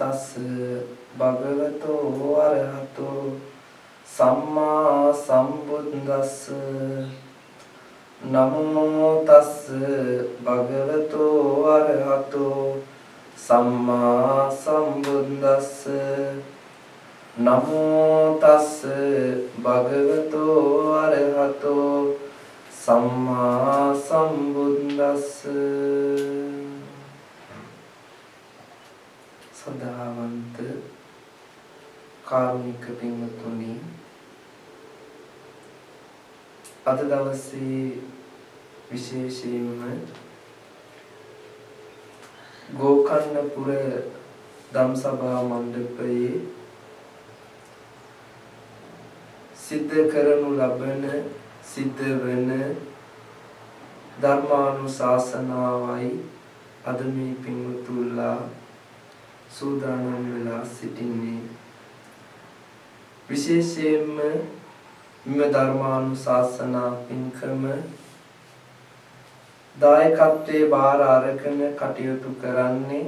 තස් භගවතෝ අරහතෝ සම්මා සම්බුද්දස්ස නමෝ තස් භගවතෝ අරහතෝ සම්මා සම්බුද්දස්ස නමෝ තස් භගවතෝ අරහතෝ සම්මා සම්බුද්දස්ස. සදාවන්ත කාරුණික පින්වතුනි, අද දවසේ විශේෂයෙන්ම ගෝකර්ණපුර ධම්සභා මණ්ඩපයේ සිද්ධ කරනු ලබන සිද්ධ වන ධර්මානුශාසනාවයි අද මේ පින්වතුන්ලා සූදානම් වෙලා සිටින්නේ. විශේෂයෙන්ම මෙම ධර්මානුශාසනා පින්කම දායකත්වයේ බාර අරගෙන කටයුතු කරන්නේ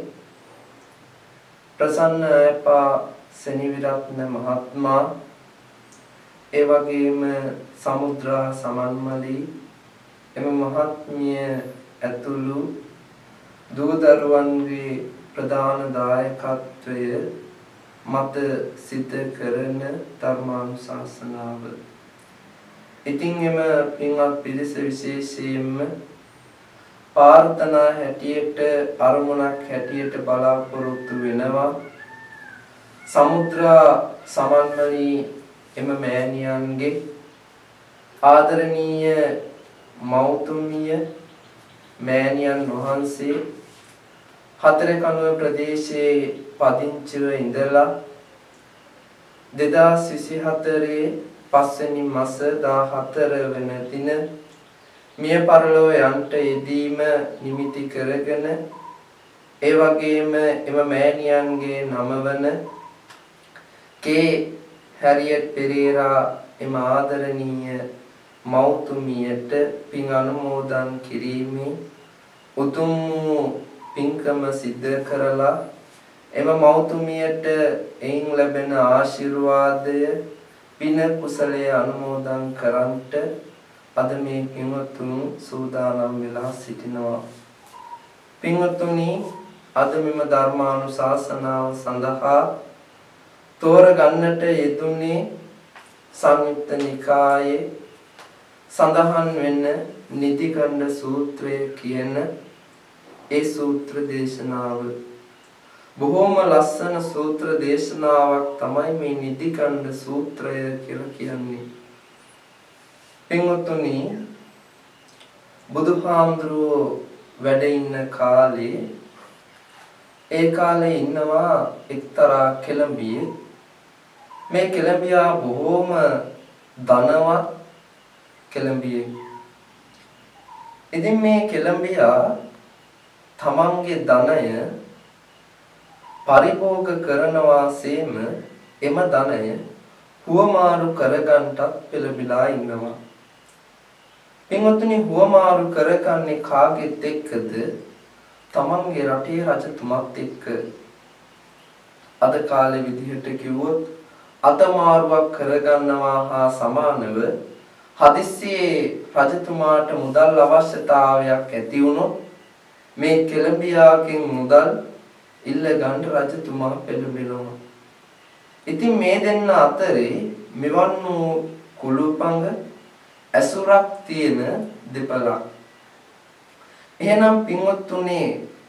ප්‍රසන්න අපා සෙනවිරත්න මහත්මයා, ඒ වගේම සමුද්‍රා සමන්මලි එම මහත්මිය ඇතුළු දූ දරුවන්ගේ ප්‍රධාන දායකත්වය මත සිද්ධ කරන ධර්මානුශාසනාව. ඉතින් එම පින්වත් පිරිස විශේෂයෙන්ම ප්‍රාර්ථනා හැටියට, අරමුණක් හැටියට බලාපොරොත්තු වෙනවා සමුද්‍රා සමන්මලි එම මෑණියන්ගේ ආදරණීය මෞතුමිය මෑණියන් වහන්සේ හතරකණුව ප්‍රදේශයේ පදිංචිව ඉඳලා 2024 පස්වෙනි මාස 14 වෙන දින මිය පරලොව යන්ට යෙදීම නිමිති කරගෙන, ඒ වගේම එම මෑණියන්ගේ නම වන කේ හැරියට් පෙරේරා එම ආදරණීය මෞතුමියට පින් අනුමෝදන් කිරීමේ උතුම් පින්කම සිද්ධ කරලා එම මෞතුමියට එයින් ලැබෙන ආශිර්වාදය පින කුසලයේ අනුමෝදන් කරන්ට අද මේ පින්වතුන් සූදානම් වෙලා සිටිනවා. පින්වතුනි, අද මෙම ධර්මානුශාසනාව සඳහා තෝරගන්නට යෙදුනේ සංයුත්ත නිකායේ සඳහන් වෙන නිදිකණ්ඩ සූත්‍රය කියන ඒ සූත්‍ර දේශනාව. බොහෝම ලස්සන සූත්‍ර දේශනාවක් තමයි මේ නිදිකණ්ඩ සූත්‍රය කියලා කියන්නේ. පින්වතුනි, බුදුහාමුදුරුවෝ වැඩ ඉන්න කාලේ ඒ කාලේ ඉන්නවා එක්තරා කෙළඹියෙක්. මේ කෙළඹියා බොහෝම ධනවත් කෙළඹියෙක්. ඉතින් මේ කෙළඹියා තමන්ගේ ධනය පරිභෝග කරනවාseම එම ධනය හුවමාරු කරගන්නටත් පෙළඹිලා ඉන්නවා. පින්වත්නි, හුවමාරු කරගන්නේ කාගෙත් එක්කද? තමන්ගේ රටේ රජතුමත් එක්ක. අද කාලේ විදිහට කිව්වොත් අතමාරුවක් කරගන්නවා හා සමානව හදිස්සියේ රජතුමාට මුදල් අවශ්‍යතාවයක් ඇති වුණොත් මේ කෙළඹියාගෙන් මුදල් ඉල්ල ගන්න රජතුමා පෙළඹෙනවා. ඉතින් මේ දෙන්න අතරේ මෙවන් වූ කුළුපඟ ඇසුරක් තියෙන දෙපළක්. එහෙනම් පින්වත්තුනි,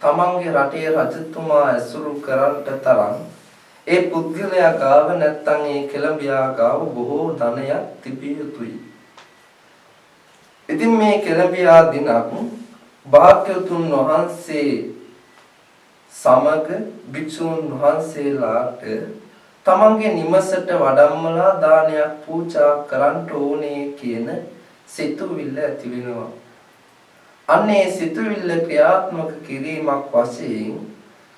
තමන්ගේ රටේ රජතුමා ඇසුරු කරන්නට තරම් ඒ පුද්ගලයා ගාව නැත්තම් ඒ කෙළඹියා ගාව බොහෝ ධනයක් තිබිය යුතුයි. ඉතින් මේ කෙළඹියා දිනක් භාග්‍යවතුන් වහන්සේ සමග භික්ෂුන් වහන්සේලාට තමන්ගේ නිමසට වඩම්මලා දානයක් පූජා කරන්න ඕනේ කියන සිතුවිල්ල ඇති වෙනවා. අන්නේ සිතුවිල්ල ක්‍රියාත්මක කිරීමක් වශයෙන්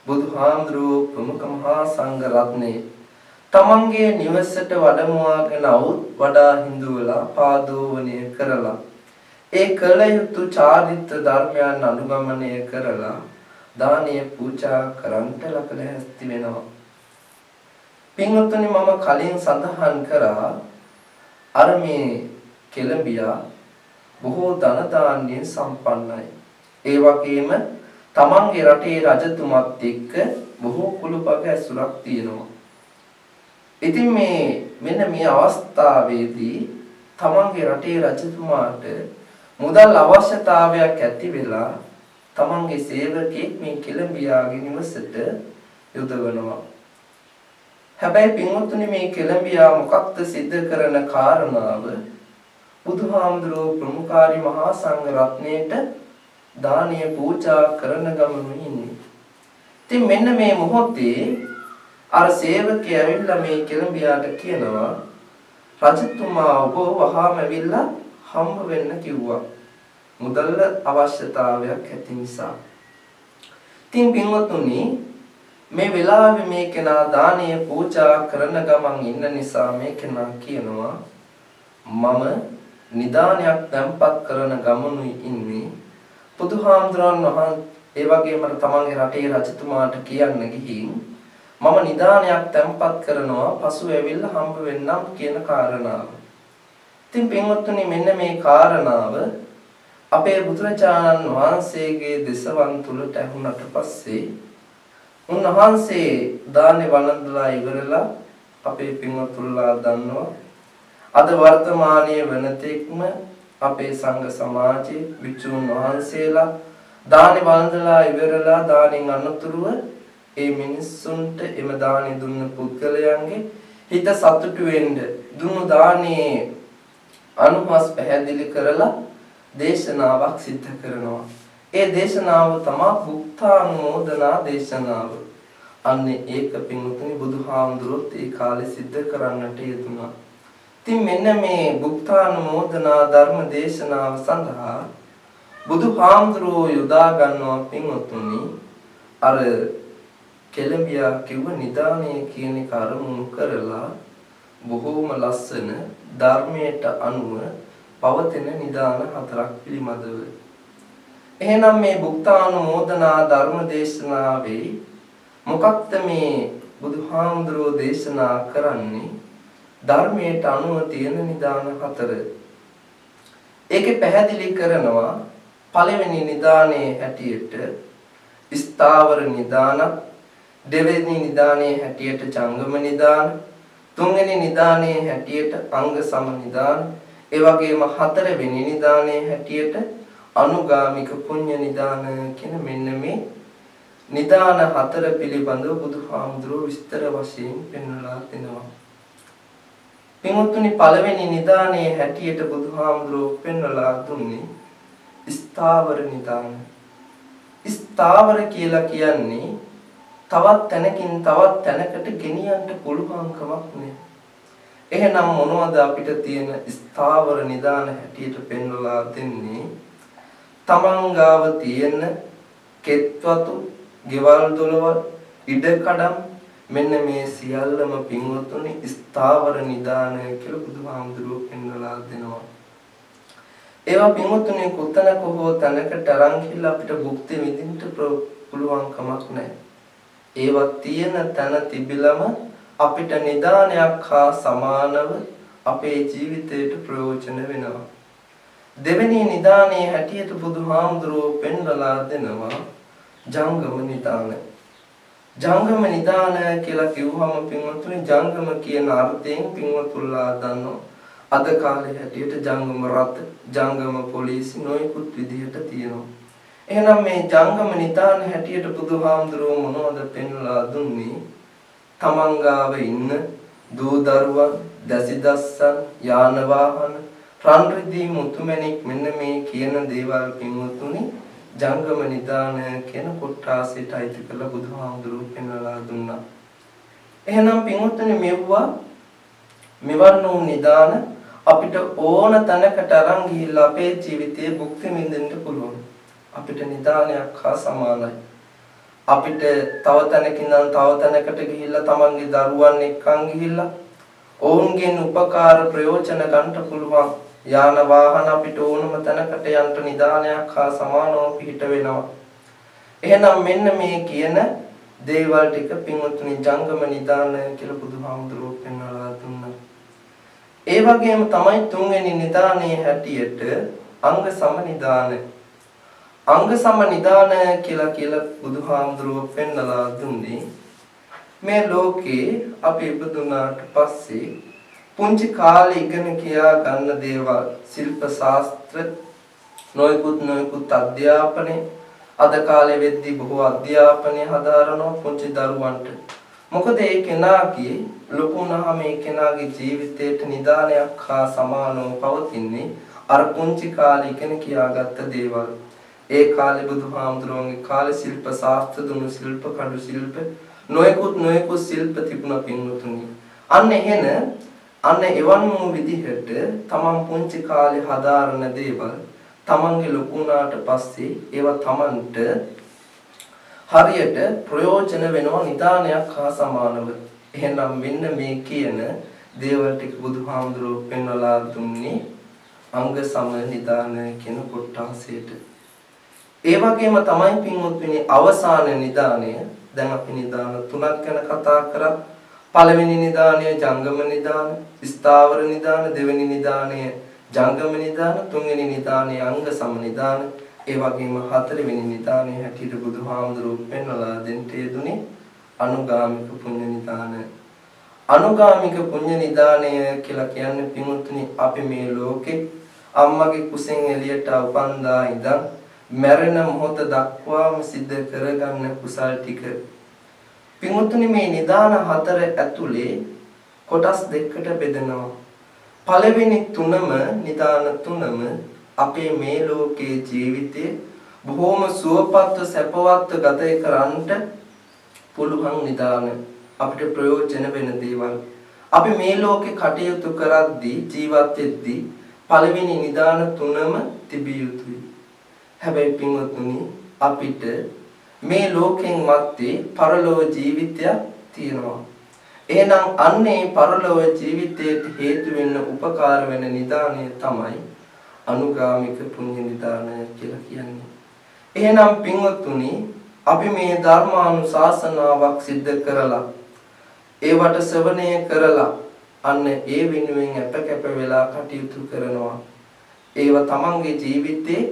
බුදුහාමුදුරුවෝ ප්‍රමුඛ මහා සංඝ රත්නයේ තමන්ගේ නිවසට වඩමුවාගෙන આવුත් වඩා හිඳුවලා පාදෝවණය කරලා ඒ කළ යුතු චාරිත්‍ර ධර්මයන් අනුගමනය කරලා දානීය පූජා කරන්ට ලකලැස්ති වෙනවා. පින්වත්නි මම කලින් සඳහන් කරා අර මේ කෙළඹියා බොහෝ ධන දාන්‍යයෙන් සම්පන්නයි. ඒ වගේම තමන්ගේ රටේ රජතුමත් එක්ක බොහෝ කුළුපග ඇසුරක් තියෙනවා. ඉතින් මෙන්න මේ අවස්ථාවේදී තමන්ගේ රටේ රජතුමාට මුදල් අවශ්‍යතාවයක් ඇති වෙලා තමන්ගේ සේවකයෙක් මේ කෙළඹියාගේ නිවසට යොදවනවා. හැබැයි පින්වත්නි මේ කෙළඹියා මොකක්ද සිද්ධ කරන කාරණාව බුදුහාමුදුරුවෝ ප්‍රමුඛාරි මහා සංඝ රත්නයේට දානීය පූජා කරන ගමන ඉන්නේ. ඉතින් මෙන්න මේ මොහොතේ අර සේවකයා ඇවිල්ලා මේ කෙළඹියාට කියනවා රජතුමා ඔබ වහාම ඇවිල්ලා හම්බ වෙන්න කිව්වා. මුදල් අවශ්‍යතාවයක් ඇති නිසා. ඉතින් පින්වත්නි මේ වෙලාවේ මේ කෙනා දානීය පූජා කරන ගමන් ඉන්න නිසා මේ කෙනා කියනවා මම නිදානයක් තැන්පත් කරන ගමනුයි ඉන්නේ. බුදුහාමුදුරන් වහන්සේ ඒ වගේම තමන්ගේ රටේ රජතුමාට කියන්න ගිහින් මම නිදානයක් තැන්පත් කරනවා පසු ඇවිල්ලා හම්බ වෙන්නම් කියන කාරණාව. ඉතින් පින්වත්නි මෙන්න මේ කාරණාව අපේ බුදුරජාණන් වහන්සේගේ දෙසවන් තුලට ඇහුණට පස්සේ උන්වහන්සේ දානේ වළඳලා ඉවරලා අපේ පින්වත්තුල්ලා දන්නවා අද වර්තමානයේ වෙනතෙක්ම අපේ සංඝ සමාජයේ විචුන් වහන්සේලා දානේ වළඳලා ඉවරලා දානෙන් අනතුරුව ඒ මිනිස්සුන්ට එම දානේ දුන්න පුද්ගලයන්ගේ හිත සතුටු වෙන්න දුන්නු දානේ අනුහස් පැහැදිලි කරලා දේශනාවක් සිද්ධ කරනවා. ඒ දේශනාව තමයි බුක්තානුමෝදනා දේශනාව. අන්නේ ඒක පින්වතුනි බුදුහාමුදුරුවෝ ඒ කාලේ සිද්ධ කරන්නට යෙදුණා. ඉතින් මෙන්න මේ බුක්තානුමෝදනා ධර්ම දේශනාව සඳහා බුදුහාමුදුරුවෝ යොදා ගන්නවා පින්වතුනි අර කෙළඹියා කිව්ව නිදානය කියන එක අරමුණු කරලා බොහෝම ලස්සන ධර්මයට අනුව පවතින නිදාන හතරක් පිළිබඳව. එහෙනම් මේ බුක්තානුමෝදනා ධර්ම දේශනාවේ මොකක්ද මේ බුදුහාමුදුරුවෝ දේශනා කරන්නේ? ධර්මයට අනුව තියෙන නිදාන හතර. ඒකේ පැහැදිලි කරනවා පළවෙනි නිදානේ හැටියට ස්ථාවර නිදාන, දෙවෙනි නිදානේ හැටියට ජංගම නිදාන, තුන්වෙනි නිදානේ හැටියට අංග සම නිදාන, ඒ වගේම හතරවෙනි නිදානේ හැටියට අනුගාමික පුඤ්ඤ නිදාන කියන මෙන්න මේ නිදාන හතර පිළිබඳව බුදුහාමුදුරුවෝ විස්තර වශයෙන් පෙන්වලා දෙනවා. පින්වත්නි පළවෙනි නිදානේ හැටියට බුදුහාමුදුරුවෝ පෙන්වලා දුන්නේ ස්ථාවර නිදාන. ස්ථාවර කියලා කියන්නේ තවත් තැනකින් තවත් තැනකට ගෙනියන්න පුළුවන්කමක් නෑ. එහෙනම් මොනවද අපිට තියෙන ස්ථාවර නිදාන හැටියට පෙන්වලා දෙන්නේ? තමන් ගාව තියෙන කෙත්වතු, ගෙවල් දොරවල්, ඉඩකඩම් මෙන්න මේ සියල්ලම පින්වතුනි ස්ථාවර නිදාන කියලා බුදුහාමුදුරුවෝ පෙන්වලා දෙනවා. ඒවා පින්වතුනි කොතනක හෝ තැනකට අරන් ගිහලා අපිට භුක්ති විඳින්න පුළුවන් කමක් නැහැ. ඒවා තියෙන තැන තිබිලම අපිට නිදානයක් හා සමානව අපේ ජීවිතයට ප්‍රයෝජන වෙනවා. දෙවෙනි නිදානේ හැටියට බුදුහාමුදුරුවෝ පෙන්වලා දෙනවා ජංගම නිදාන. ජංගම නිදාන කියලා කිව්වම පින්වතුනි ජංගම කියන අර්ථයෙන් පින්වතුන්ලා දන්නවා. අද කාලේ හැටියට ජංගම රථ, ජංගම පොලිසි නොයෙකුත් විදිහට තියෙනවා. එහෙනම් මේ ජංගම නිදාන හැටියට බුදුහාමුදුරුවෝ මොනවද පෙන්වලා දුන්නේ? තමන් ගාව ඉන්න දූ දරුවන්, දසිදස්සන්, යාන වාහන, රන් රිදී මුතුමැණික් මෙන්න මේ කියන දේවල් පින්වතුනි ජංගම නිදාන කියන කොටාසයට අයිති කරලා බුදුහාමුදුරුවෝ පෙන්වලා දුන්නා. එහෙනම් පින්වතුනි මෙවන් වූ නිදාන අපිට ඕන තැනකට අරන් ගිහිල්ලා අපේ ජීවිතයේ භුක්ති විඳින්න පුළුවන්. අපිට නිදානයක් හා සමානයි. අපිට තව තැනකින් තව තැනකට ගිහිල්ලා තමන්ගේ දරුවන් එක්කන් ගිහිල්ලා ඔවුන්ගෙන් උපකාර ප්‍රයෝජන ගන්න පුළුවන්. යාන වාහන අපිට ඕනම තැනකට යන්න නිදානයක් හා සමානව පිහිට වෙනවා. එහෙනම් මෙන්න මේ කියන දේවල් ටික පින්වත්නි ජංගම නිදාන කියලා බුදුහාමුදුරුවෝ පෙන්වලා දුන්නා. ඒ වගේම තමයි තුන්වෙනි නිදානයේ හැටියට අංග සම නිදාන. අංග සම නිදාන කියලා බුදුහාමුදුරුවෝ පෙන්වලා දුන්නේ මේ ලෝකේ අපි ඉපදුනාට පස්සේ පුංචි කාලේ ඉගෙන කියා ගන්න දේවල් ශිල්ප ශාස්ත්‍ර නොයෙකුත් අධ්‍යාපනය අද කාලේ වෙද්දී බොහෝ අධ්‍යාපනය හදාරනවා පුංචි දරුවන්ට. මොකද ඒ කෙනාගේ ලොකු වුණාම ඒ කෙනාගේ ජීවිතයට නිදානයක් හා සමානව පවතින්නේ අර පුංචි කාලේ ඉගෙන කියාගත්ත දේවල්. ඒ කාලේ බුදුහාමුදුරුවන්ගේ කාලේ ශිල්ප ශාස්ත්‍ර දුන්නු ශිල්ප කඩු ශිල්ප නොයෙකුත් ශිල්ප තිබුණා පින්වතුනි. අන්න එවන් වූ විදිහට තමන් පුංචි කාලේ හදාරන දේවල් තමන්ගේ ලොකු වුණාට පස්සේ ඒවා තමන්ට හරියට ප්‍රයෝජන වෙනවා නිදානයක් හා සමානව. එහෙනම් මෙන්න මේ කියන දේවල් ටික බුදුහාමුදුරුවෝ පෙන්වලා දුන්නේ අංග සම නිදාන කියන කොටසට. ඒ වගේම තමයි පින්වත්නි අවසාන නිදානය. දැන් අපි නිදාන තුනක් ගැන කතා කරා. පළවෙනි නිදානය ජංගම නිදාන, ස්ථාවර නිදාන, දෙවෙනි නිදානය ජංගම නිදාන, තුන්වෙනි නිදානය අංග සම නිදාන. ඒ වගේම හතරවෙනි නිදානයේ හැටියට බුදුහාමුදුරුවෝ පෙන්වලා දෙන්න යෙදුනේ අනුගාමික පුණ්‍ය නිදාන. අනුගාමික පුණ්‍ය නිදානය කියලා කියන්නේ පින්වත්නි අපි මේ ලෝකේ අම්මගේ කුසෙන් එළියට උපන්දා ඉඳන් මැරෙන මොහොත දක්වාම සිද්ධ කරගන්න කුසල් ටික. පින්වත්නි මේ නිදාන හතර ඇතුලේ කොටස් දෙකකට බෙදෙනවා. පළවෙනි නිදාන තුනම අපේ මේ ලෝකයේ ජීවිතේ බොහොම සුවපත්ව සැපවත්ව ගත කරන්නට පුළුවන් නිදාන. අපිට ප්‍රයෝජන වෙන දේවල්. අපි මේ ලෝකේ කටයුතු කරද්දී ජීවත් වෙද්දී පළවෙනි නිදාන තුනම තිබිය යුතුයි. හැබැයි පින්වත්නි අපිට මේ ලෝකෙන් මැත්තේ පරලෝක ජීවිතයක් තියෙනවා. එහෙනම් අන්නේ පරලෝක ජීවිතයට හේතු වෙන්න උපකාර වෙන නිදානය තමයි අනුගාමික පුණ්‍ය නිදාන කියලා කියන්නේ. එහෙනම් පින්වත්නි අපි මේ ධර්මානුශාසනාවක් සිද්ධ කරලා ඒවට ශ්‍රවණය කරලා අන්න ඒ වෙනුවෙන් අපකැප වෙලා කටයුතු කරනවා. ඒව තමන්ගේ ජීවිතේ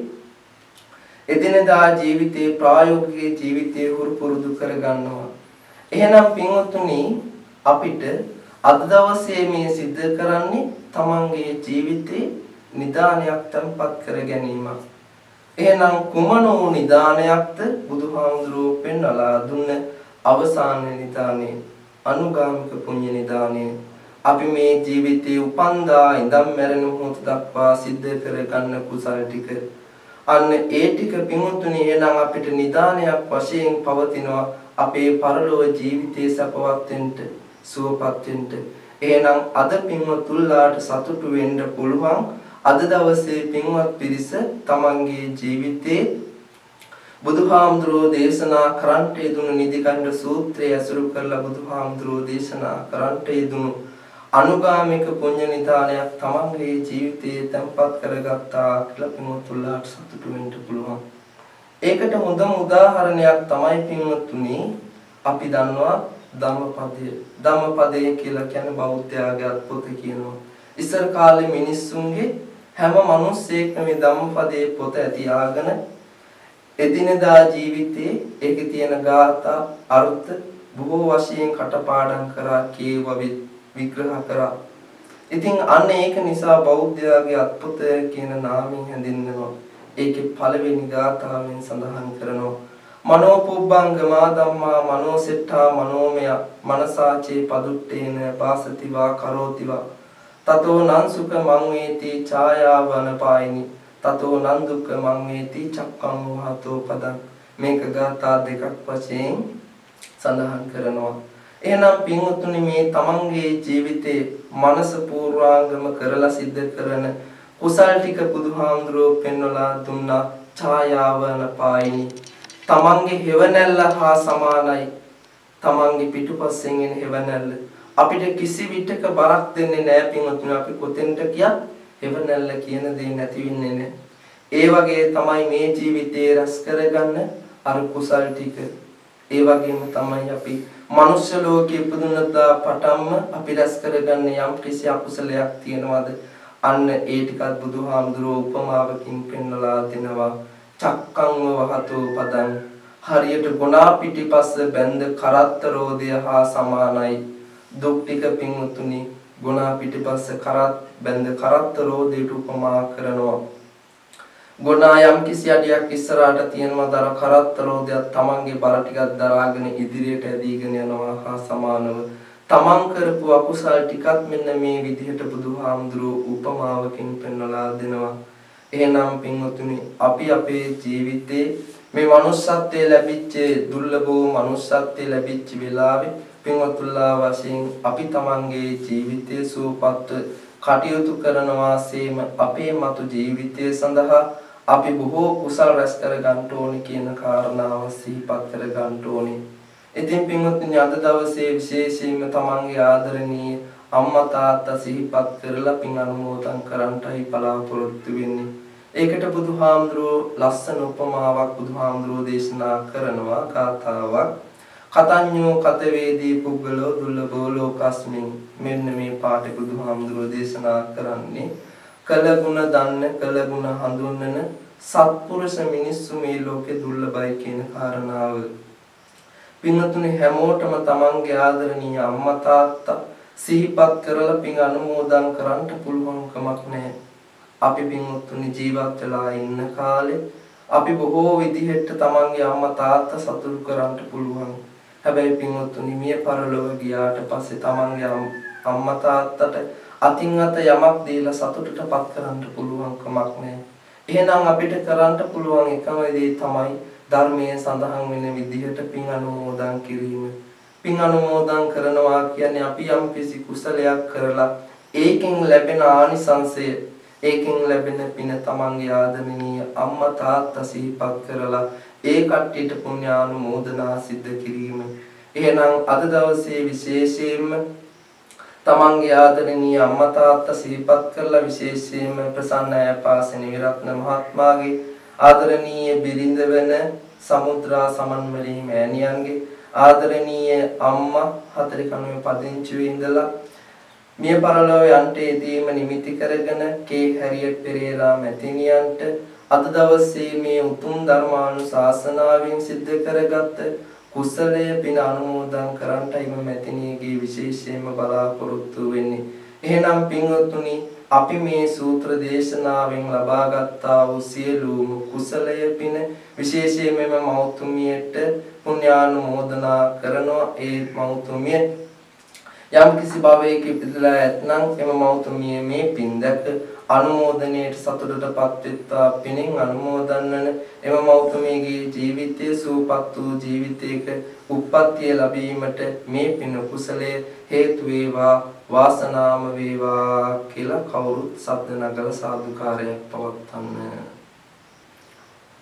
එදිනදා ජීවිතේ ප්‍රායෝගික ජීවිතේ හුරු පුරුදු කරගන්නවා. එහෙනම් පින්වත්නි අපිට අද දවසේ මේ සිද්ධ කරන්නේ තමන්ගේ ජීවිතේ නිදානයක් තම්පත් කර ගැනීම. එහෙනම් කුමන වූ නිදානයක්ද බුදුහාමුදුරුවෝ පෙන්වලා දුන්න අවසාන නිදානේ අනුගාමික පුණ්‍ය නිදානේ. අපි මේ ජීවිතේ උපන්දා ඉඳන් මැරෙන මොහොත දක්වා සිද්ධ කරගන්න කුසල ටික. අන්න ඒ ටික පින්වත්නි එහෙනම් අපිට නිදානයක් වශයෙන් පවතිනවා අපේ පරලෝක ජීවිතේ සපවත් වෙන්න සුවපත් වෙන්න. එහෙනම් අද පින්වත්තුලාට සතුටු වෙන්න පුළුවන්. අද දවසේ පින්වත් පිරිස තමන්ගේ ජීවිතේ බුදුහාමුදුරෝ දේශනා කරන්ට යෙදුණු නිදිකණ්ඩ සූත්‍රය ඇසුරු කරලා බුදුහාමුදුරෝ දේශනා කරන්ට යෙදුණු අනුගාමික පුණ්‍ය නිදානයක් තමන්ගේ ජීවිතේ තැන්පත් කරගත්තා කියලා පින්වත්තුලාට සතුටු වෙන්න පුළුවන්. ඒකට හොඳම උදාහරණයක් තමයි පින්වත්තුනි අපි දන්නවා ධම්මපදය. ධම්මපදය කියලා කියන්නේ බෞද්ධයාගේ අත්පොත කියනවා. ඉස්සර කාලේ මිනිස්සුන්ගේ හැම මිනිස්සෙක්ම මේ ධම්මපදයේ පොත ඇතියාගෙන එදිනදා ජීවිතේ ඒකේ තියෙන ගාථා අර්ථ බොහෝ වශයෙන් කටපාඩම් කරා කියව විග්‍රහ කරා. ඉතින් අන්න ඒක නිසා බෞද්ධයාගේ අත්පොත කියන නාමයෙන් හැඳින්වෙනවා. ඒකේ පළවෙනි ගාථාවෙන් සඳහන් කරනවා මනෝ පුබ්බංගමා ධම්මා මනෝසෙට්ඨා මනෝමය මනසාචේ පදුට්ටේන පාසතිවා කරෝතිවා තතෝ නං සුඛ මං වේති ඡායාවන පායිනි තතෝ නං දුක්ඛ මං වේති චක්ඛං වහතෝ පදං. මේක ගාථා දෙකක් වශයෙන් සඳහන් කරනවා. එහෙනම් පින්වත්නි මේ තමන්ගේ ජීවිතේ මනස පූර්වාංගම කරලා සිද්ධ කරන කුසල් ටික බුදුහාමුදුරුවෝ පෙන්වලා දුන්නා ඡායාවන පායිනි. තමන්ගේ හෙවණැල්ල හා සමානයි. තමන්ගේ පිටුපස්සෙන් එන හෙවණැල්ල අපිට කිසි විටක බරක් දෙන්නේ නැහැ පින්වත්නි. අපි කොතෙන්ට ගියත් හෙවණැල්ල කියන දේ නැති වෙන්නේ නැහැ. ඒ වගේ තමයි මේ ජීවිතේ රැස් කරගන්න අර කුසල් ටික. ඒ වගේම තමයි අපි මනුෂ්‍ය ලෝකයේ ඉපදුනදා පටන්ම අපි රැස් කරගන්න යම් කිසි අකුසලයක් තියෙනවද අන්න ඒ ටිකත් බුදුහාමුදුරුවෝ උපමාවකින් පෙන්වලා දෙනවා. චක්කං වහතෝ පදං හරියට ගොනා පිටිපස්ස බැඳ කරත්ත රෝදය හා සමානයි. දුක් ටික පින්වතුනි ගොනා පිටිපස්ස බැඳ කරත්ත රෝදයට උපමා කරනවා. ගොනා යම් කිසි අඩියක් ඉස්සරහට තියෙනවා දර කරත්ත රෝදයක් තමන්ගේ බර ටිකක් දරාගෙන ඉදිරියට ඇදීගෙන යනවා හා සමානව තමන් කරපු අකුසල් ටිකත් මෙන්න මේ විදිහට බුදුහාමුදුරුවෝ උපමාවකින් පෙන්වලා දෙනවා. එහෙනම් පින්වතුනි අපි අපේ ජීවිතේ මේ manussත්වයේ ලැබිච්ච දුර්ලභ වූ manussත්වයේ ලැබිච්ච වෙලාවේ පින්වතුල්ලා වශයෙන් අපි තමන්ගේ ජීවිතයේ සුවපත්ව කටයුතු කරනවා සේම අපේ මතු ජීවිතය සඳහා අපි බොහෝ කුසල් රැස් කර ගන්න ඕනි කියන කාරණාව සිහිපත් කර ගන්න ඕනි. ඉතින් පින්වත්නි අද දවසේ විශේෂයෙන්ම තමන්ගේ ආදරණීය අම්මා තාත්තා සිහිපත් කරලා පින් අනුමෝදන් කරන්නටයි බලාපොරොත්තු වෙන්නේ. ඒකට බුදුහාමුදුරුවෝ ලස්සන උපමාවක් බුදුහාමුදුරුවෝ දේශනා කරනවා කාතාවක්. කතඤ්ඤෝ කතවේදී පුද්ගලෝ දුර්ලභෝ ලෝකස්මින්. මෙන්න මේ පාඩේ බුදුහාමුදුරුවෝ දේශනා කරන්නේ කළගුණ දන්න කළගුණ හඳුන්වන සත්පුරුෂ මිනිස්සු මේ ලෝකේ දුර්ලභයි කියන කාරණාව. පින්වතුනි හැමෝටම තමන්ගේ ආදරණීය අම්මා තාත්තා සිහිපත් කරලා පින් අනුමෝදන් කරන්න පුළුවන් කමක් නැහැ. අපි පින්වතුනි ජීවත් වෙලා ඉන්න කාලේ අපි බොහෝ විදිහට තමන්ගේ අම්මා තාත්තා සතුටු කරන්න පුළුවන්. හැබැයි පින්වතුනි මිය පරලොව ගියාට පස්සේ තමන්ගේ අම්මා තාත්තට අතින් අත යමක් දීලා සතුටටපත් කරන්න පුළුවන් කමක් නැහැ. එහෙනම් අපිට කරන්න පුළුවන් එකම දේ තමයි ධර්මයේ සඳහන් වෙන විදිහට පින් අනුමෝදන් කිරීම. පින් අනුමෝදන් කරනවා කියන්නේ අපි යම් කිසි කුසලයක් කරලා ඒකෙන් ලැබෙන ආනිසංසය ඒකෙන් ලැබෙන පින තමන්ගේ ආදරණීය අම්මා තාත්තා සිහිපත් කරලා ඒ කට්ටියට පුණ්‍යානුමෝදනා සිද්ධ කිරීම. එහෙනම් අද දවසේ විශේෂයෙන්ම තමන්ගේ ආදරණීය අම්මා තාත්තා සිහිපත් කරලා විශේෂයෙන්ම ප්‍රසන්න අයපාසන විරත්න මහත්මයාගේ ආදරණීය බිරිඳ වෙන සමුද්‍රා සමන්මලී මෑණියන්ගේ ආදරණීය අම්මා හතර කණුවේ පදිංචි ඉඳලා මිය පරලොව යන්ට යෙදීම නිමිති කරගෙන කේ හැරියට් පෙරේරා මැතිණියන්ට අද දවසේ මේ උතුම් ධර්මානුශාසනාවෙන් සිද්ධ කරගත් කුසලය පින අනුමෝදන් කරන්නයි මම මැතිණියගේ විශේෂයෙන්ම බලාපොරොත්තු වෙන්නේ. එහෙනම් පින්වත්නි අපි මේ සූත්‍ර දේශනාවෙන් ලබාගත්තා වූ සියලුම කුසලය පින විශේෂයෙන්ම මෞතුමියට පුණ්‍යානුමෝදනා කරනවා. ඒ මෞතුමිය යම් කිසි භවයක ඉපදලා ඇතනම් එම මෞතුමිය මේ පින් දැක අනුමෝදනයේ සතුටටපත් වෙත්වා පිනෙන් අනුමෝදන් වන එම මෞතුමියගේ ජීවිතයේ සූපත් වූ ජීවිතයක උප්පත්තිය ලැබීමට මේ පින කුසලයේ හේතු වේවා වාසනාම වේවා කියලා කවුරුත් සද්ද නගල සාදුකාරයක් පවත්වන්න.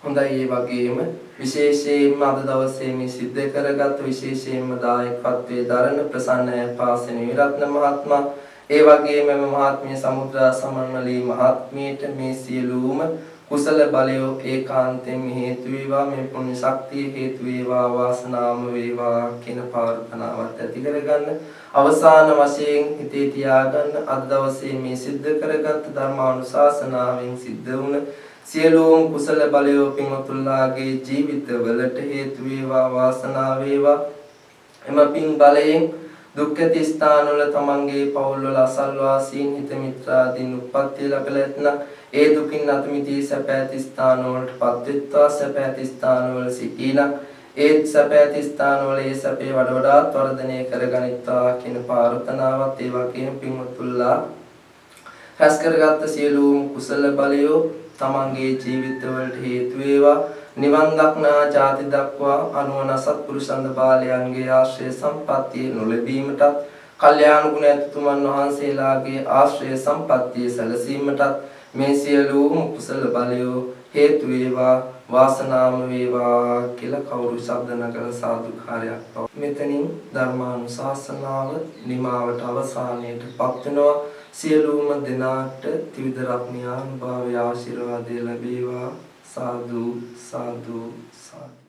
හොඳයි ඒ වගේම විශේෂයෙන්ම අද දවසේ මේ සිද්ධ කරගත් විශේෂයෙන්ම දායකත්වයේ දරන ප්‍රසන්න පාසන විරත්න මහත්මයා ඒ වගේම මහත්මිය සමුද්‍රා සමන්මලී මහත්මියට මේ සියලුම කුසල බලය ඒකාන්තයෙන් හේතු වේවා මේ පුණ්‍ය ශක්තිය හේතු වේවා වාසනාම වේවා කියන ප්‍රාර්ථනාවත් ඇති කරගන්න අවසාන වශයෙන් හිතේ තියාගන්න අද දවසේ මේ සිද්ධ කරගත් ධර්මානුශාසනාවෙන් සිද්ධ වුණ සියලුම කුසල බලය පින්වතුන්ලාගේ ජීවිතවලට හේතු වේවා වාසනාව වේවා එම පින් බලයෙන් දුක්ඛති ස්ථානවල තමන්ගේ පවුල්වල අසල්වාසීන් හිත මිත්‍රාදීන් උප්පත්ති ලැබලා ඇතනම් ඒ දුකින් අත මිදී සැපැති ස්ථානවලටපත් වෙත්වා සැපැති ස්ථානවල සිටිනම් ඒ සැපැති ස්ථානවල ඒ සැපේ වඩ වඩාත් වර්ධනය කරගනිත්වා කියන ප්‍රාර්ථනාවත් ඒ වගේම පින්වතුන්ලා රැස් කරගත් සියලුම කුසල බලය තමන්ගේ ජීවිතවලට හේතු වේවා නිවන් දක්නා ජාති දක්වා අනුවන සත්පුරුෂන්ද බාලයන්ගේ ආශ්‍රය සම්පත්තිය නොලැබීමටත් කල්යාණ ගුණ ඇතුතුමන් වහන්සේලාගේ ආශ්‍රය සම්පත්තිය සැලසීමටත් මේ සියලුම කුසල බලය හේතු වේවා වාසනාම වේවා කියලා කවුරු ශබ්ද නගර සාදුකාරයක් පව. මෙතනින් ධර්මානුශාසනාව නිමාවට අවසානයටපත් වෙනවා. සියලුම දෙනාට ත්‍රිවිධ රත්නයාන් භාවය ආශිර්වාදය ලැබේවා. साधु साधु साधु।